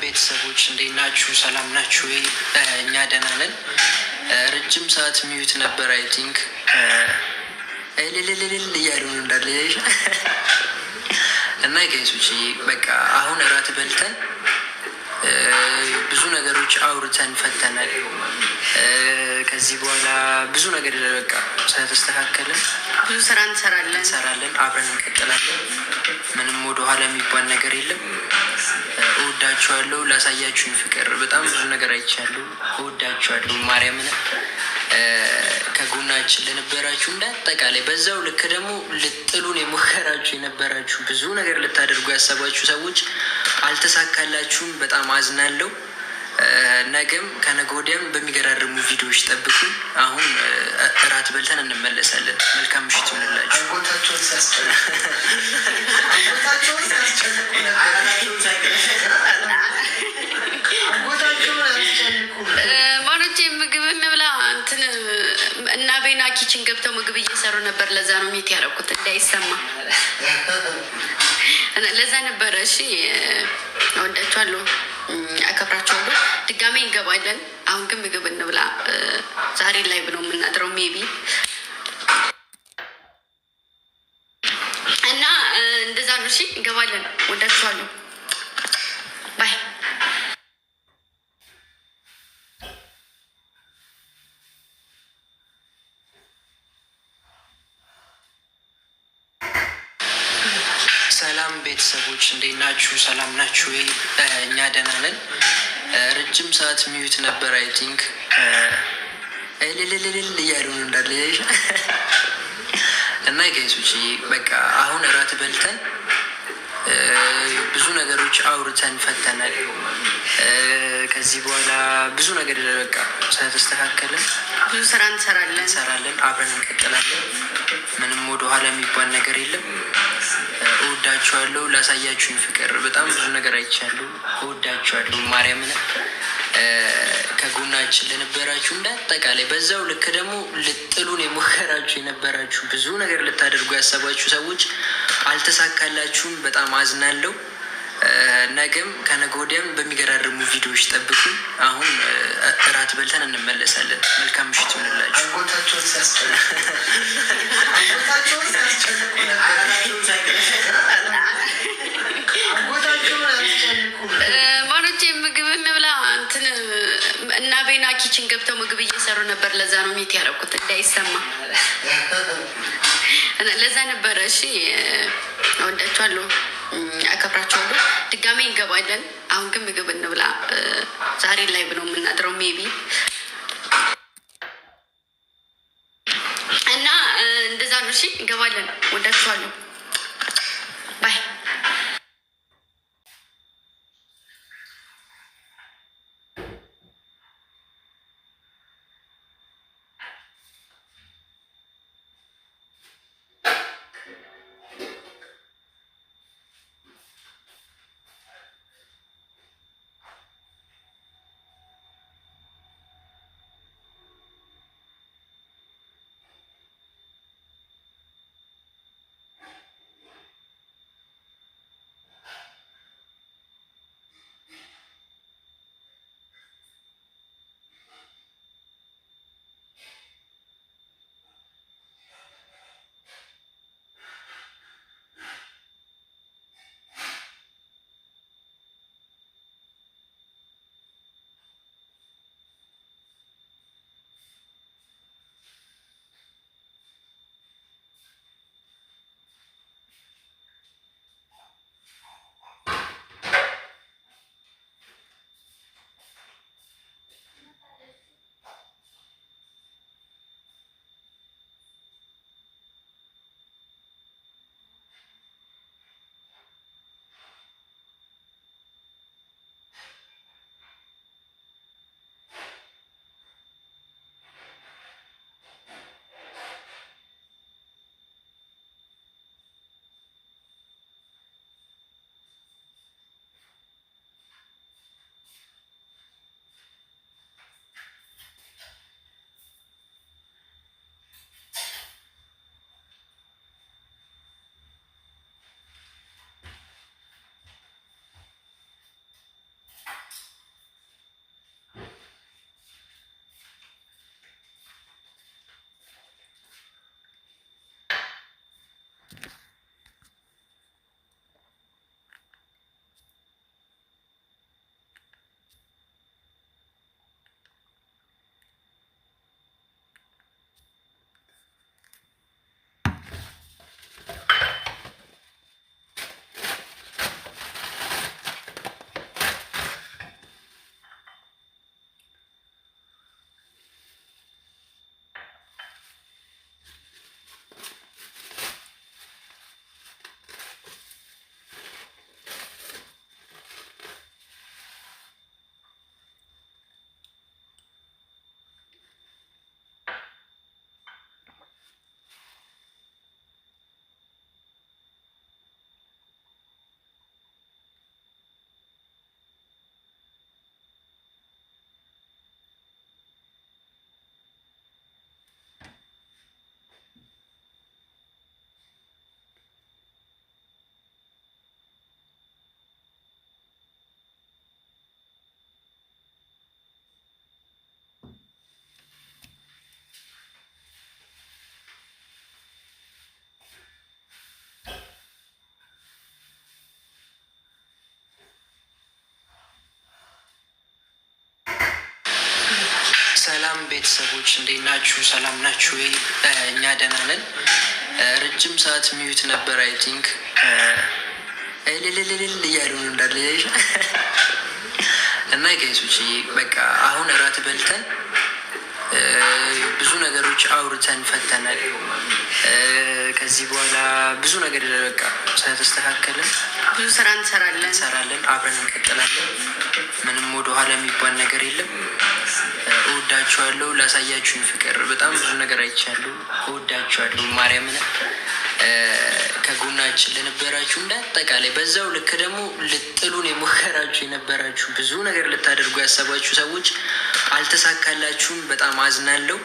ቤተሰቦች እንዴት ናችሁ? ሰላም ናችሁ ወይ? እኛ ደህና ነን። ረጅም ሰዓት ሚዩት ነበር። አይ ቲንክ ልልልልል እያሉ እንዳለ እና ጋይሶች በቃ አሁን እራት በልተን ብዙ ነገሮች አውርተን ፈተናል። ከዚህ በኋላ ብዙ ነገር በቃ ስለተስተካከልን ብዙ ስራ እንሰራለን፣ አብረን እንቀጥላለን። ምንም ወደ ኋላ የሚባል ነገር የለም። እወዳችኋለሁ። ላሳያችሁኝ ፍቅር በጣም ብዙ ነገር አይቻለሁ። እወዳችኋለሁ። ማርያምን ከጎናችን ለነበራችሁ እንዳጠቃላይ በዛው ልክ ደግሞ ልጥሉን የሞከራችሁ የነበራችሁ ብዙ ነገር ልታደርጉ ያሰባችሁ ሰዎች አልተሳካላችሁም። በጣም አዝናለሁ። ነገም ከነገ ወዲያም በሚገራርሙ ቪዲዮዎች ጠብቁን። አሁን እራት በልተን እንመለሳለን። መልካም ምሽት ይሆንላችሁ። ማኖቼ ምግብ እንብላ እንትን እና ቤና ኪችን ገብተው ምግብ እየሰሩ ነበር። ለዛ ነው ሚት ያደረኩት እንዳይሰማ ለዛ ነበረ። እሺ እወዳችኋለሁ፣ አከብራችኋለሁ። ድጋሜ እንገባለን። አሁን ግን ምግብ እንብላ። ዛሬ ላይ ብነው የምናድረው ሜቢ እና እንደዛ ነው። እሺ እንገባለን። እወዳችኋለሁ። ባይ። ሰላም ቤተሰቦች እንዴት ናችሁ? ሰላም ናችሁ ወይ? እኛ ደህና ነን። ረጅም ሰዓት ሚዩት ነበር። አይ ቲንክ ልልልልል እያሉ እንዳለ እና ጋይሶች በቃ አሁን እራት በልተን ብዙ ነገሮች አውርተን ፈተናል። ከዚህ በኋላ ብዙ ነገር በቃ ስለተስተካከልን ብዙ ስራ እንሰራለን፣ አብረን እንቀጥላለን። ምንም ወደ ኋላ የሚባል ነገር የለም። እወዳችኋለሁ። ላሳያችሁኝ ፍቅር በጣም ብዙ ነገር አይቻለሁ። እወዳችኋለሁ። ማርያምን ከጎናችን ለነበራችሁ እንዳጠቃላይ በዛው ልክ ደግሞ ልጥሉን የሞከራችሁ የነበራችሁ ብዙ ነገር ልታደርጉ ያሰባችሁ ሰዎች አልተሳካላችሁም። በጣም አዝናለሁ። ነገም ከነገ ወዲያም በሚገራርሙ ቪዲዮዎች ጠብቁን። አሁን እራት በልተን እንመለሳለን። መልካም ምሽት ይሆንላችሁ። ማኖቼ ምግብ እንብላ እንትን እና ቤና ኪችን ገብተው ምግብ እየሰሩ ነበር። ለዛ ነው ሚት ያደረኩት እንዳይሰማ ለዛ ነበረ። እሺ እወዳችኋለሁ፣ አከብራችኋለሁ። ድጋሜ እንገባለን። አሁን ግን ምግብ እንብላ። ዛሬ ላይ ብነው የምናድረው ሜቢ እና እንደዛ ነው። እሺ እንገባለን። እወዳችኋለሁ። ባይ። ሰላም ቤተሰቦች እንዴት ናችሁ? ሰላም ናችሁ ወይ? እኛ ደህና ነን። ረጅም ሰዓት ሚዩት ነበር። አይ ቲንክ እልልልልል እያሉ ነው እንዳለ እና ጋይሶች በቃ አሁን እራት በልተን ብዙ ነገሮች አውርተን ፈተናል። ከዚህ በኋላ ብዙ ነገር በቃ ስለተስተካከልን ብዙ ስራ እንሰራለን፣ አብረን እንቀጥላለን። ምንም ወደ ኋላ የሚባል ነገር የለም። እወዳችኋለሁ። ላሳያችሁኝ ፍቅር በጣም ብዙ ነገር አይቻለሁ። እወዳችኋለሁ። ማርያምን ከጎናችን ለነበራችሁ እንደ አጠቃላይ በዛው ልክ ደግሞ ልጥሉን የሞከራችሁ የነበራችሁ ብዙ ነገር ልታደርጉ ያሰባችሁ ሰዎች አልተሳካላችሁም። በጣም አዝናለሁ።